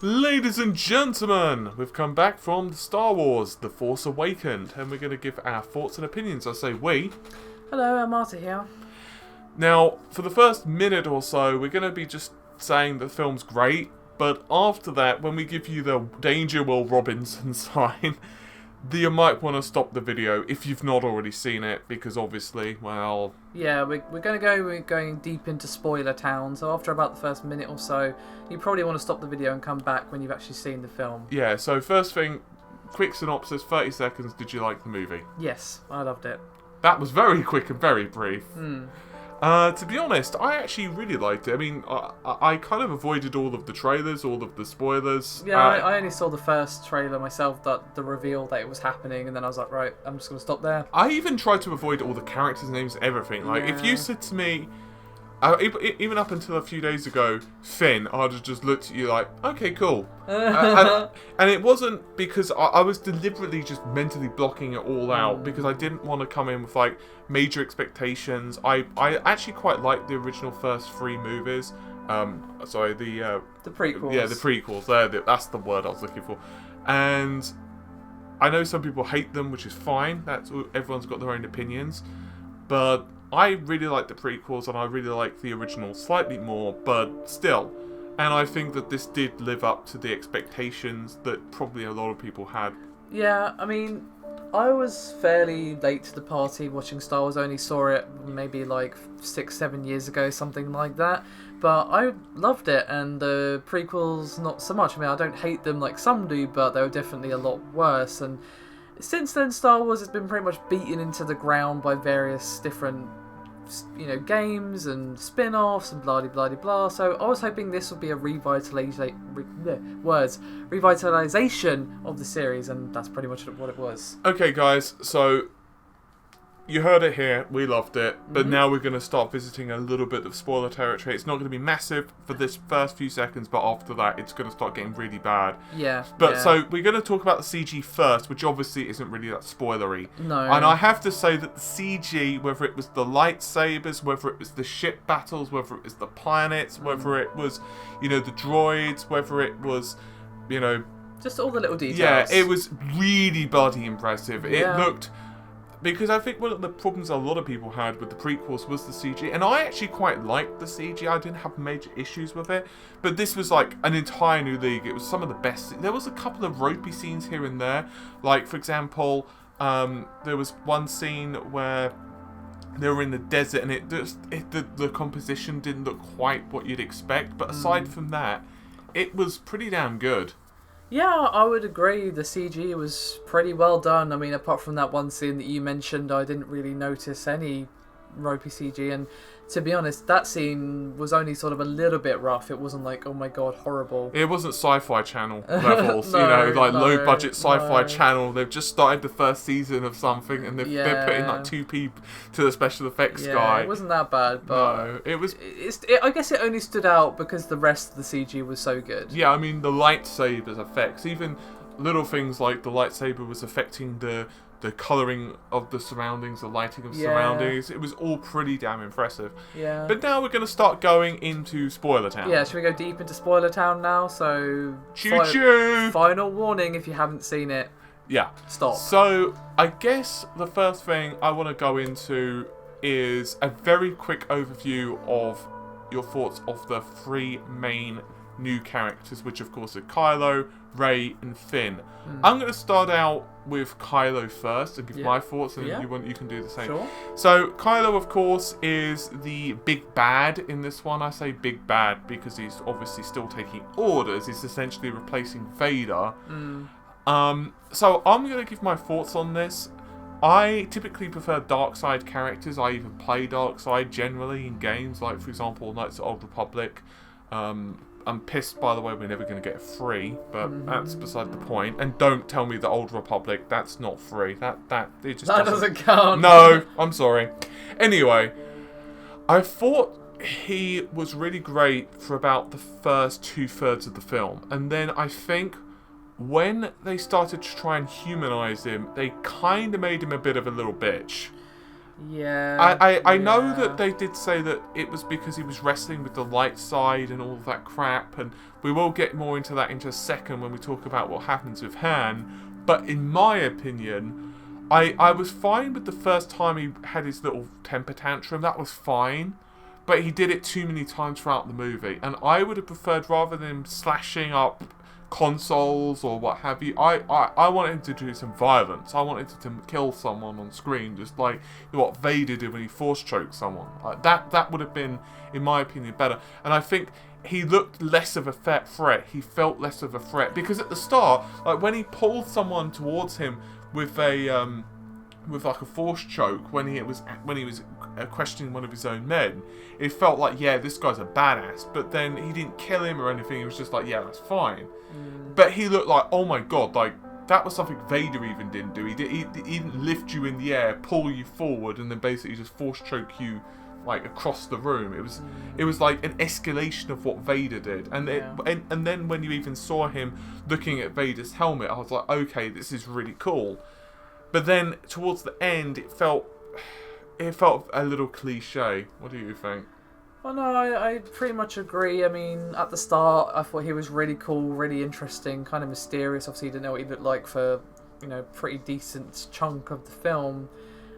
Ladies and gentlemen, we've come back from Star Wars, The Force Awakens, and we're going to give our thoughts and opinions. I say we. Hello, Amata here. Now, for the first minute or so, we're going to be just saying the film's great, but after that, when we give you the Danger Will Robinson sign, you might want to stop the video if you've not already seen it, because obviously, well... Yeah, we're going deep into spoiler town, so after about the first minute or so, you probably want to stop the video and come back when you've actually seen the film. Yeah, so first thing, quick synopsis, 30 seconds, did you like the movie? Yes, I loved it. That was very quick and very brief. To be honest, I actually really liked it. I mean, I kind of avoided all of the trailers, all of the spoilers. Yeah, I only saw the first trailer myself, that the reveal that it was happening, and then I was like, right, I'm just going to stop there. I even tried to avoid all the characters' names, everything. Like, if you said to me, even up until a few days ago, Finn, I'd have just looked at you like, okay, cool. And it wasn't because I was deliberately just mentally blocking it all out because I didn't want to come in with like major expectations. I actually quite liked the original first three movies. Sorry, the prequels. Yeah, the prequels. That's the word I was looking for. And I know some people hate them, which is fine. Everyone's got their own opinions, but I really like the prequels and I really like the original slightly more, but still. And I think that this did live up to the expectations that probably a lot of people had. Yeah, I mean, I was fairly late to the party watching Star Wars. I only saw it maybe like 6-7 years ago, something like that. But I loved it, and the prequels not so much. I mean, I don't hate them like some do, but they were definitely a lot worse. And since then, Star Wars has been pretty much beaten into the ground by various different, games and spin-offs and blah-de-blah-de-blah. So I was hoping this would be a revitalization of the series, and that's pretty much what it was. Okay, guys, so you heard it here. We loved it, but now we're going to start visiting a little bit of spoiler territory. It's not going to be massive for this first few seconds, but after that, it's going to start getting really bad. Yeah. So we're going to talk about the CG first, which obviously isn't really that spoilery. No. And I have to say that the CG, whether it was the lightsabers, whether it was the ship battles, whether it was the planets, whether it was, the droids, whether it was, just all the little details. Yeah, it was really bloody impressive. Yeah. It looked... Because I think one of the problems a lot of people had with the prequels was the CG. And I actually quite liked the CG. I didn't have major issues with it. But this was like an entire new league. It was some of the best. There was a couple of ropey scenes here and there. Like, for example, there was one scene where they were in the desert and the composition didn't look quite what you'd expect. But aside from that, it was pretty damn good. Yeah, I would agree. The CG was pretty well done. I mean, apart from that one scene that you mentioned, I didn't really notice any ropey CG. And to be honest, that scene was only sort of a little bit rough. It wasn't like, oh my god, horrible. It wasn't Sci-Fi Channel levels, low-budget Sci-Fi Channel. They've just started the first season of something, and they're putting like 2p to the special effects guy. It wasn't that bad, but no, it was. I guess it only stood out because the rest of the CG was so good. Yeah, I mean the lightsabers effects, even little things like the lightsaber was affecting the colouring of the surroundings, the lighting of surroundings. It was all pretty damn impressive. Yeah. But now we're going to start going into Spoiler Town. Yeah, should we go deep into Spoiler Town now? So, choo-choo! Final warning if you haven't seen it. Yeah. Stop. So, I guess the first thing I want to go into is a very quick overview of your thoughts of the three main new characters, which of course are Kylo, Rey, and Finn. I'm going to start out with Kylo first and give my thoughts, and you can do the same. Sure. So Kylo, of course, is the big bad in this one. I say big bad because he's obviously still taking orders. He's essentially replacing Vader. So I'm going to give my thoughts on this. I typically prefer dark side characters. I even play dark side generally in games, like for example Knights of the Old Republic. I'm pissed, by the way, we're never going to get free, but that's beside the point. And don't tell me the Old Republic, that's not free. That doesn't count. No, I'm sorry. Anyway, I thought he was really great for about the first 2/3 of the film. And then I think when they started to try and humanize him, they kind of made him a bit of a little bitch. Yeah. I know that they did say that it was because he was wrestling with the light side and all that crap, and we will get more into that in just a second when we talk about what happens with Han. But in my opinion, I was fine with the first time he had his little temper tantrum. That was fine. But he did it too many times throughout the movie, and I would have preferred, rather than him slashing up consoles or what have you, I wanted him to do some violence. I wanted to kill someone on screen, just like what Vader did when he force choked someone. That would have been, in my opinion, better. And I think he looked less of a threat. He felt less of a threat, because at the start, like when he pulled someone towards him with a with like a force choke, when he was questioning one of his own men, it felt like, yeah, this guy's a badass. But then he didn't kill him or anything. He was just like, yeah, that's fine. But he looked like, oh my god, like that was something Vader even didn't do. He didn't lift you in the air, pull you forward, and then basically just force choke you like across the room. It was like an escalation of what Vader did. And and then when you even saw him looking at Vader's helmet, I was like, okay, this is really cool. But then towards the end, it felt a little cliche. What do you think? Well, no, I pretty much agree. I mean, at the start, I thought he was really cool, really interesting, kind of mysterious. Obviously, you didn't know what he looked like for, pretty decent chunk of the film.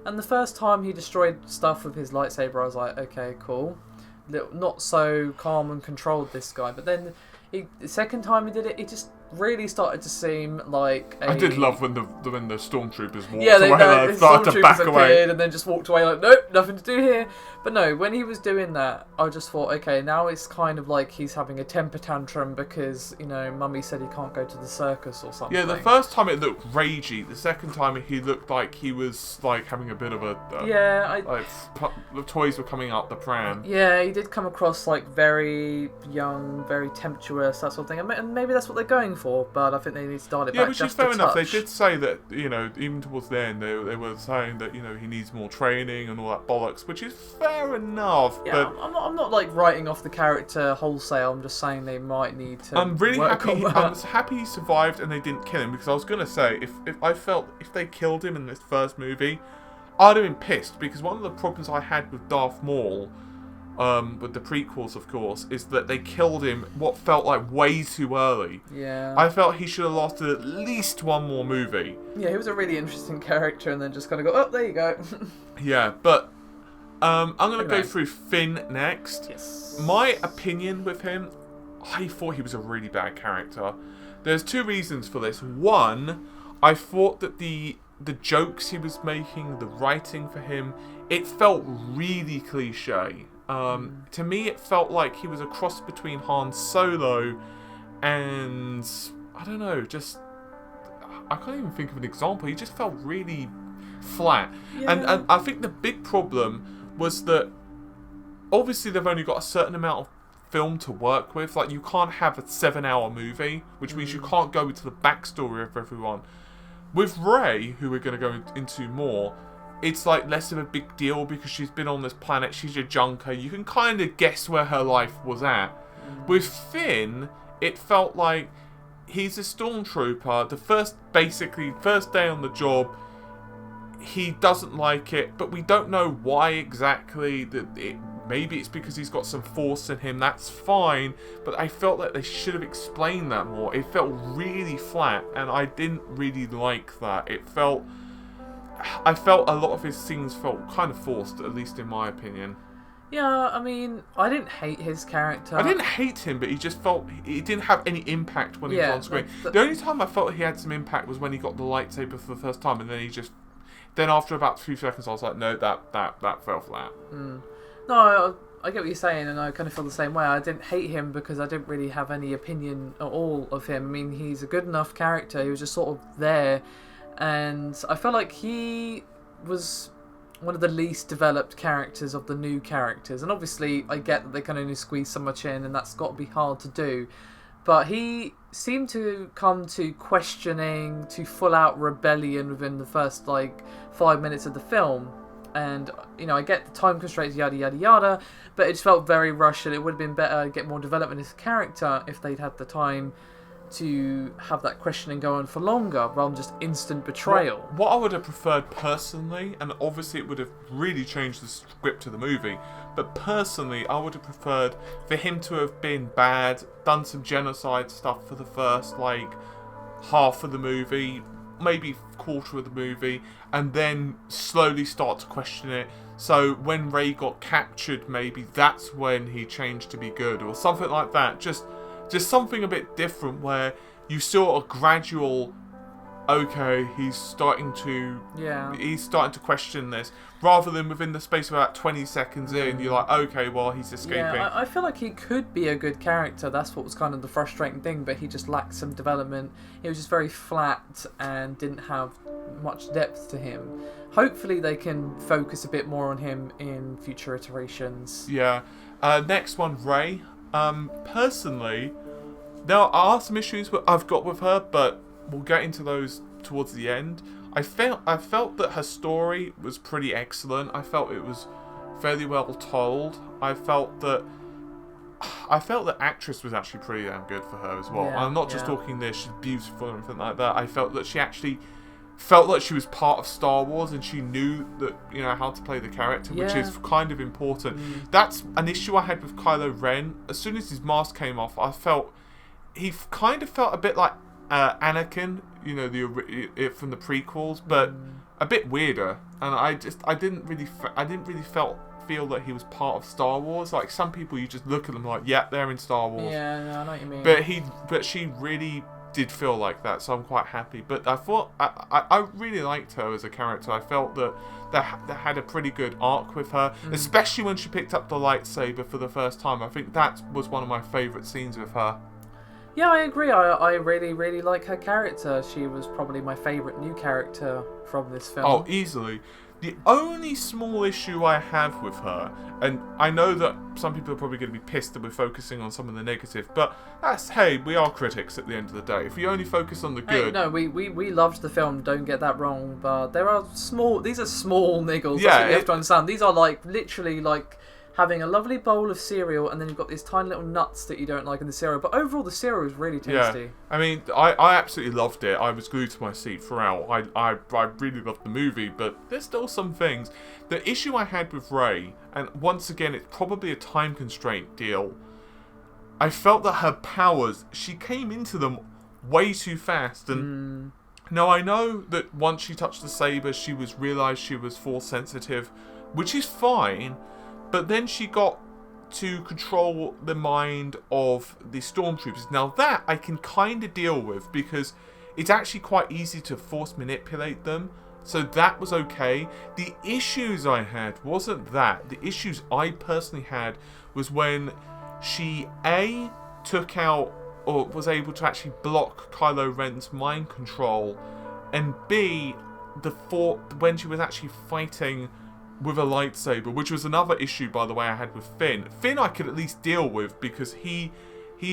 And the first time he destroyed stuff with his lightsaber, I was like, okay, cool. Not so calm and controlled, this guy. But then the second time he did it, it just really started to seem like I did love when the stormtroopers walked away, and started to back away, and then just walked away like, nope, nothing to do here. But no, when he was doing that, I just thought, okay, now it's kind of like he's having a temper tantrum because Mummy said he can't go to the circus or something. Yeah, the first time it looked ragey. The second time he looked like he was like having a bit of a the toys were coming out the pram. Yeah, he did come across like very young, very tempestuous, that sort of thing, and maybe that's what they're going for. But I think they need to dial it back. Yeah, which is fair enough. They did say that even towards the end they were saying that he needs more training and all that bollocks, which is fair enough. Yeah, but I'm not like writing off the character wholesale. I'm just saying they might need to. I'm really work happy. on that. I'm happy he survived and they didn't kill him, because I was gonna say if they killed him in this first movie, I'd have been pissed, because one of the problems I had with Darth Maul, with the prequels, of course, is that they killed him what felt like way too early. Yeah. I felt he should have lasted at least one more movie. Yeah, he was a really interesting character, and then just kind of go, oh, there you go. Yeah, but I'm going to go through Finn next. Yes. My opinion with him, I thought he was a really bad character. There's two reasons for this. One, I thought that the jokes he was making, the writing for him, it felt really cliche. To me, it felt like he was a cross between Han Solo and, I don't know, just, I can't even think of an example. He just felt really flat. Yeah. And I think the big problem was that obviously they've only got a certain amount of film to work with. Like, you can't have a 7-hour movie, which means you can't go into the backstory of everyone. With Rey, who we're going to go into more, it's like less of a big deal because she's been on this planet, she's a junker, you can kind of guess where her life was at. With Finn, it felt like he's a stormtrooper, the first day on the job, he doesn't like it, but we don't know why exactly. Maybe it's because he's got some force in him, that's fine, but I felt like they should have explained that more. It felt really flat, and I didn't really like that. I felt a lot of his scenes felt kind of forced, at least in my opinion. Yeah, I mean, I didn't hate his character. I didn't hate him, but he just felt he didn't have any impact when he was on screen. The only time I felt he had some impact was when he got the lightsaber for the first time, and then after about 3 seconds I was like, no, that fell flat. No, I get what you're saying, and I kind of feel the same way. I didn't hate him because I didn't really have any opinion at all of him. I mean, he's a good enough character. He was just sort of there, and I felt like he was one of the least developed characters of the new characters. And obviously, I get that they can only squeeze so much in, and that's got to be hard to do. But he seemed to come to questioning, to full-out rebellion within the first, 5 minutes of the film. And, I get the time constraints, yada, yada, yada, but it just felt very rushed, and it would have been better to get more development in his character if they'd had the time to have that questioning go on for longer rather than just instant betrayal. What I would have preferred personally, and obviously it would have really changed the script of the movie, but personally I would have preferred for him to have been bad, done some genocide stuff for the first half of the movie, maybe quarter of the movie, and then slowly start to question it. So when Rey got captured, maybe that's when he changed to be good, or something like that. Just something a bit different where you saw a gradual, okay, he's starting to question this, rather than within the space of about 20 seconds in, you're like, okay, well, he's escaping. Yeah, I feel like he could be a good character. That's what was kind of the frustrating thing, but he just lacked some development. He was just very flat and didn't have much depth to him. Hopefully they can focus a bit more on him in future iterations. Yeah. Next one, Rey. Personally, there are some issues I've got with her, but we'll get into those towards the end. I felt that her story was pretty excellent. I felt it was fairly well told. I felt the actress was actually pretty damn good for her as well. Yeah, I'm not just talking this, she's beautiful and everything like that. I felt that she actually felt like she was part of Star Wars and she knew that, how to play the character, which is kind of important. That's an issue I had with Kylo Ren. As soon as his mask came off, I felt he kind of felt a bit like Anakin, from the prequels, but a bit weirder. And I didn't really feel that he was part of Star Wars. Like some people, you just look at them like, yeah, they're in Star Wars. Yeah, no, I know what you mean. But she really did feel like that, so I'm quite happy. But I thought I really liked her as a character. I felt that they had a pretty good arc with her, especially when she picked up the lightsaber for the first time. I think that was one of my favourite scenes with her. Yeah, I agree. I really, really like her character. She was probably my favourite new character from this film. Oh, easily. The only small issue I have with her, and I know that some people are probably going to be pissed that we're focusing on some of the negative, but we are critics at the end of the day. If we only focus on the good... Hey, no, we loved the film, don't get that wrong, but these are small niggles. Yeah, that's what you have to understand. These are literally having a lovely bowl of cereal, and then you've got these tiny little nuts that you don't like in the cereal. But overall, the cereal is really tasty. Yeah, I mean, I absolutely loved it. I was glued to my seat throughout. I really loved the movie, but there's still some things. The issue I had with Rey, and once again, it's probably a time constraint deal. I felt that her powers, she came into them way too fast, and now I know that once she touched the saber, she realised she was Force sensitive, which is fine. But then she got to control the mind of the stormtroopers. Now that I can kind of deal with, because it's actually quite easy to force manipulate them. So that was okay. The issues I had wasn't that. The issues I personally had was when she took out, or was able to actually block Kylo Ren's mind control, and B, when she was actually fighting with a lightsaber, which was another issue, by the way, I had with Finn. Finn I could at least deal with because he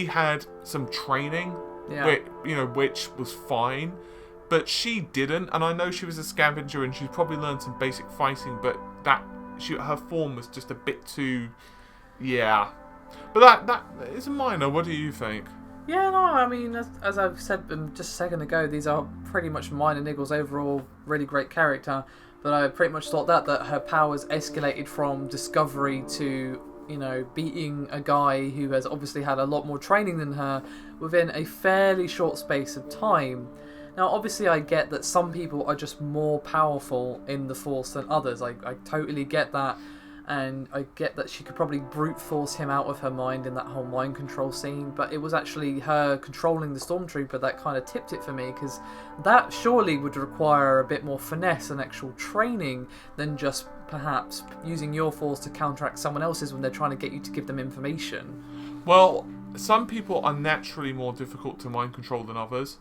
had some training, which was fine, but she didn't. And I know she was a scavenger and she probably learned some basic fighting, but her form was just a bit too, But that is minor. What do you think? Yeah, no, I mean, as I've said just a second ago, these are pretty much minor niggles. Overall, really great character. But I pretty much thought that her powers escalated from discovery to, beating a guy who has obviously had a lot more training than her within a fairly short space of time. Now, obviously, I get that some people are just more powerful in the Force than others. I totally get that. And I get that she could probably brute force him out of her mind in that whole mind control scene, but it was actually her controlling the stormtrooper that kind of tipped it for me, because that surely would require a bit more finesse and actual training than just perhaps using your force to counteract someone else's when they're trying to get you to give them information. Well, some people are naturally more difficult to mind control than others,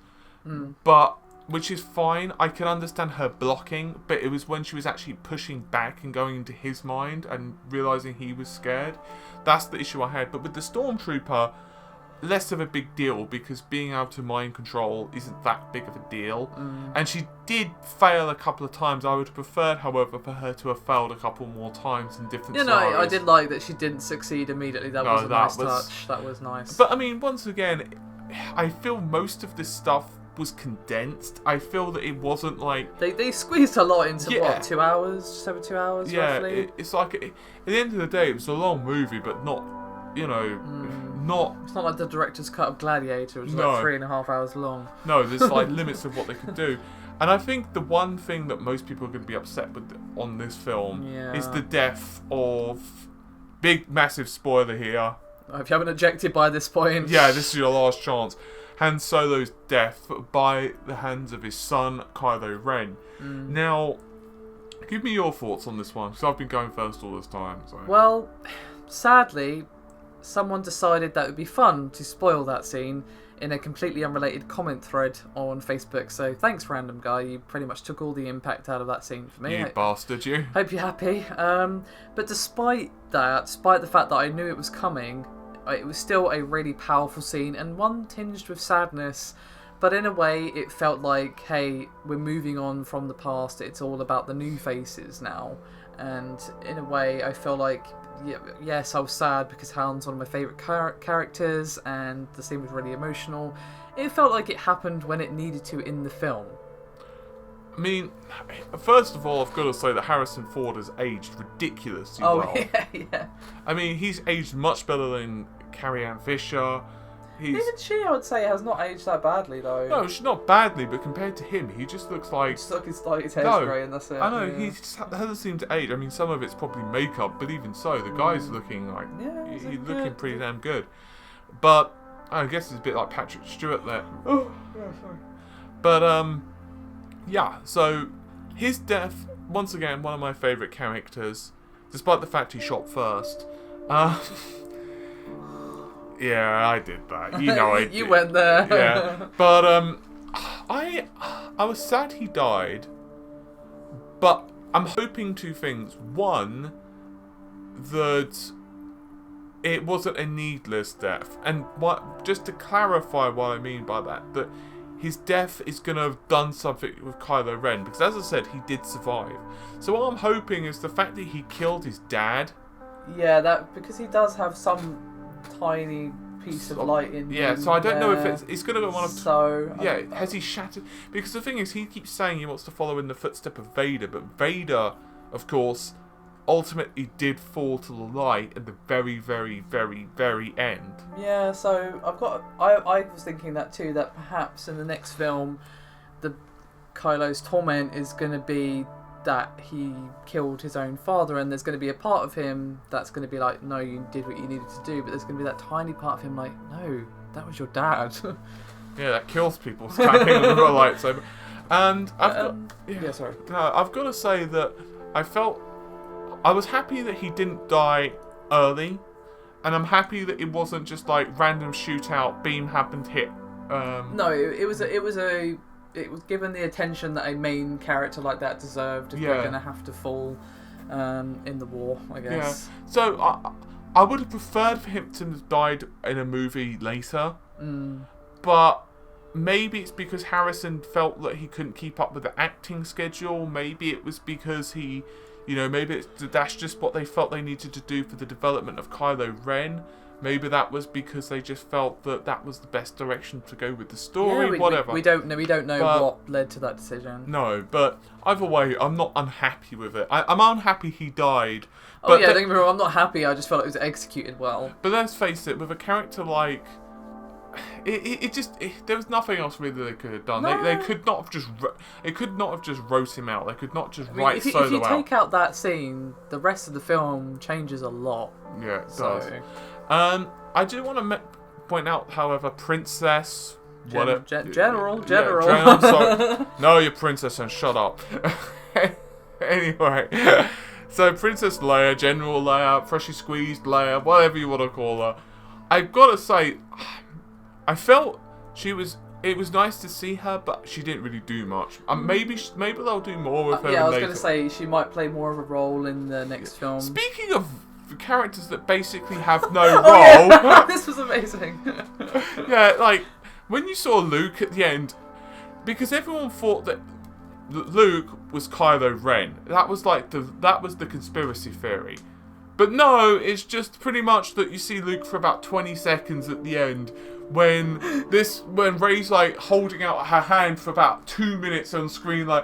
but which is fine. I can understand her blocking, but it was when she was actually pushing back and going into his mind and realising he was scared. That's the issue I had. But with the Stormtrooper, less of a big deal, because being able to mind control isn't that big of a deal. And she did fail a couple of times. I would have preferred, however, for her to have failed a couple more times in different scenarios. I did like that she didn't succeed immediately. That was a nice touch. That was nice. But I mean, once again, I feel most of this stuff was condensed. I feel that it wasn't like they squeezed a lot into Yeah. what, 2 hours, just over 2 hours, yeah. roughly. It's like at the end of the day, it was a long movie, but not, you know, not. It's not like the director's cut of Gladiator, which is No. like 3.5 hours long. No, there's like limits of what they could do. And I think the one thing that most people are going to be upset with on this film is the death of, big massive spoiler here. If you haven't ejected by this point. Yeah, this is your last chance. Han Solo's death by the hands of his son, Kylo Ren. Now, give me your thoughts on this one, because I've been going first all this time. So. Well, sadly, someone decided that it would be fun to spoil that scene in a completely unrelated comment thread on Facebook. So thanks, random guy. You pretty much took all the impact out of that scene for me. You bastard, you. Hope you're happy. But despite the fact that I knew it was coming, it was still a really powerful scene and one tinged with sadness. But in a way, it felt like, hey, we're moving on from the past. It's all about the new faces now. And in a way, I feel like, yes, I was sad because Han's one of my favourite characters and the scene was really emotional. It felt like it happened when it needed to in the film. I mean, first of all, I've got to say that Harrison Ford has aged ridiculously well. Yeah. I mean, he's aged much better than Carrie Ann Fisher. Even she, I would say, has not aged that badly, though. No, she's not badly, but compared to him, he just looks like... Just like his hair's grey and that's it. I know, he just hasn't seemed to age. I mean, some of it's probably makeup, but even so, the guy's looking like... Yeah, he's looking pretty damn good. But, I guess it's a bit like Patrick Stewart there. Oh, yeah, sorry. But, yeah, so his death, once again, one of my favourite characters, despite the fact he shot first. Yeah, I did that. You know I did. You went there. Yeah. But I was sad he died, but I'm hoping two things. One, that it wasn't a needless death. And just to clarify what I mean by that his death is going to have done something with Kylo Ren, because as I said, he did survive. So what I'm hoping is the fact that he killed his dad. Yeah, because he does have some tiny piece of light in him. So I don't know if it's going to be one of... So... Yeah, has he shattered... Because the thing is, he keeps saying he wants to follow in the footstep of Vader, but Vader, of course, ultimately did fall to the light at the very, very, very, very end. Yeah, so I was thinking that too, that perhaps in the next film, the Kylo's torment is going to be that he killed his own father, and there's going to be a part of him that's going to be like, no, you did what you needed to do, but there's going to be that tiny part of him like, no, that was your dad. Yeah, that kills people, stabbing them with a lightsaber. And sorry. I've got to say that I was happy that he didn't die early, and I'm happy that it wasn't just like random shootout, beam happened, hit. No, it was given the attention that a main character like that deserved if they're going to have to fall in the war, I guess. Yeah. So I would have preferred for him to have died in a movie later, but maybe it's because Harrison felt that he couldn't keep up with the acting schedule. Maybe it was because he... maybe that's just what they felt they needed to do for the development of Kylo Ren. Maybe that was because they just felt that was the best direction to go with the story, whatever. We don't know what led to that decision. No, but either way, I'm not unhappy with it. I'm unhappy he died. Don't get me wrong, I'm not happy, I just felt it was executed well. But let's face it, with a character like... there was nothing else really they could have done. No. They could not have just wrote him out. They could not just write Solo out. If you take out that scene, the rest of the film changes a lot. Yeah, it does. I do want to point out, however, Princess... General. Yeah, sorry. No, you're Princess and shut up. Anyway, so Princess Leia, General Leia, freshly squeezed Leia, whatever you want to call her. I've got to say, I felt it was nice to see her, but she didn't really do much. Maybe they'll do more with her. Yeah, I was going to say she might play more of a role in the next film. Speaking of characters that basically have no role, this was amazing. Yeah, like when you saw Luke at the end, because everyone thought that Luke was Kylo Ren. That was the conspiracy theory. But no, it's just pretty much that you see Luke for about 20 seconds at the end when Rey's like holding out her hand for about 2 minutes on screen. Like,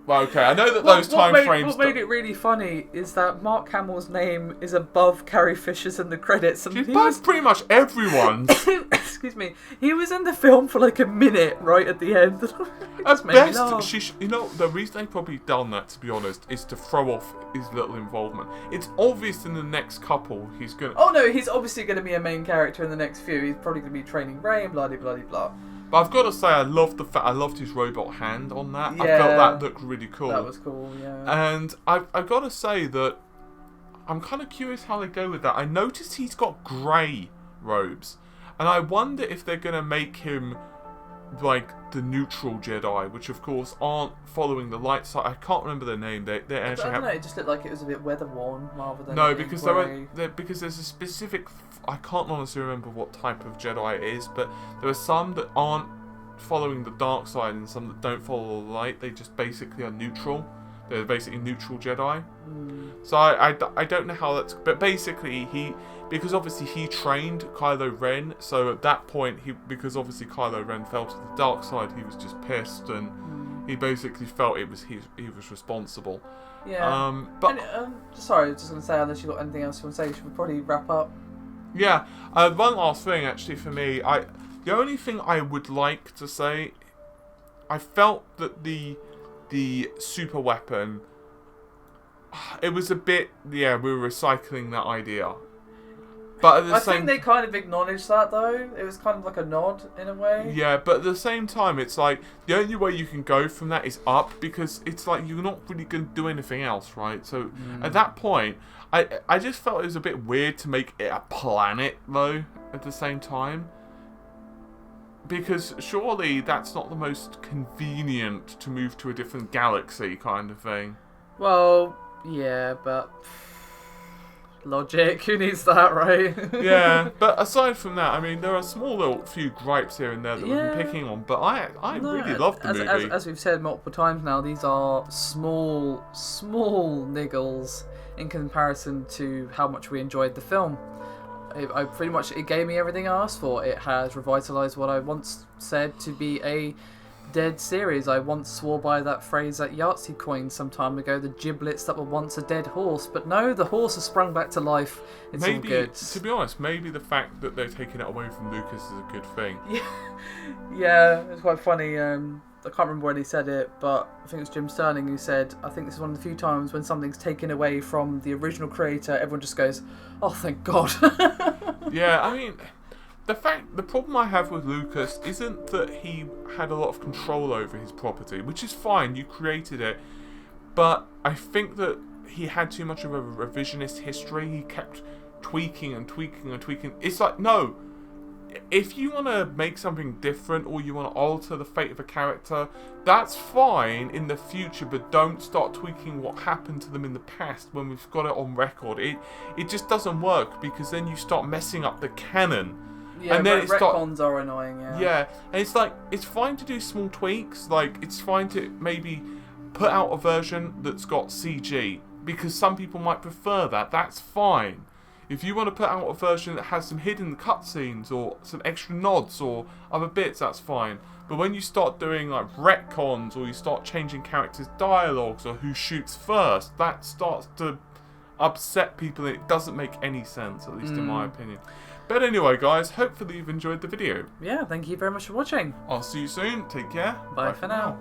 well, okay, I know that those time frames. What made it really funny is that Mark Hamill's name is above Carrie Fisher's in the credits, and She's above pretty much everyone's. Excuse me. He was in the film for like a minute right at the end. At best, you know, the reason they probably done that, to be honest, is to throw off his little involvement. It's obvious in the next couple he's gonna. Oh no, he's obviously going to be a main character in the next few. He's probably going to be training Rey and blah blah blah. But I've got to say, I loved his robot hand on that. Yeah, I felt that looked really cool. That was cool, yeah. And I've got to say that I'm kind of curious how they go with that. I noticed he's got grey robes, and I wonder if they're going to make him like the neutral Jedi, which of course aren't following the light side. I can't remember their name. They actually I don't know. It just looked like it was a bit weather worn rather than because there's a specific. I can't honestly remember what type of Jedi it is, but there are some that aren't following the dark side and some that don't follow the light. They just basically are neutral. They're basically neutral Jedi. So I don't know how that's. But basically because obviously he trained Kylo Ren, so at that point because obviously Kylo Ren fell to the dark side, he was just pissed and he basically felt he was responsible. Yeah. Sorry, I was just gonna say, unless you got anything else you want to say, should we probably wrap up? Yeah. One last thing actually for me, the only thing I would like to say, I felt that the super weapon, it was a bit, we were recycling that idea. But I think they kind of acknowledged that though. It was kind of like a nod in a way. Yeah, but at the same time, it's like the only way you can go from that is up, because it's like you're not really going to do anything else, right? So at that point, I just felt it was a bit weird to make it a planet though. At the same time, because surely that's not the most convenient to move to a different galaxy kind of thing. Well, yeah, but logic, who needs that, right? Yeah, but aside from that, I mean, there are small little few gripes here and there that we've been picking on, but I really love the movie. As we've said multiple times now, these are small niggles in comparison to how much we enjoyed the film. It gave me everything I asked for. It has revitalised what I once said to be a dead series. I once swore by that phrase at Yahtzee coined some time ago, the giblets that were once a dead horse. But no, the horse has sprung back to life. It's all good. To be honest, maybe the fact that they're taking it away from Lucas is a good thing. Yeah, it's quite funny. I can't remember when he said it, but I think it was Jim Sterling who said, I think this is one of the few times when something's taken away from the original creator, everyone just goes, oh, thank God. Yeah, I mean, the problem I have with Lucas isn't that he had a lot of control over his property, which is fine, you created it, but I think that he had too much of a revisionist history. He kept tweaking and tweaking and tweaking. It's like, no, if you want to make something different or you want to alter the fate of a character, that's fine in the future, but don't start tweaking what happened to them in the past when we've got it on record. It just doesn't work, because then you start messing up the canon. Yeah, and then retcons are annoying, Yeah, and it's like, it's fine to do small tweaks, like, it's fine to maybe put out a version that's got CG, because some people might prefer that, that's fine. If you want to put out a version that has some hidden cutscenes or some extra nods or other bits, that's fine. But when you start doing like retcons, or you start changing characters' dialogues or who shoots first, that starts to upset people, and it doesn't make any sense, at least in my opinion. But anyway, guys, hopefully you've enjoyed the video. Yeah, thank you very much for watching. I'll see you soon. Take care. Bye for now.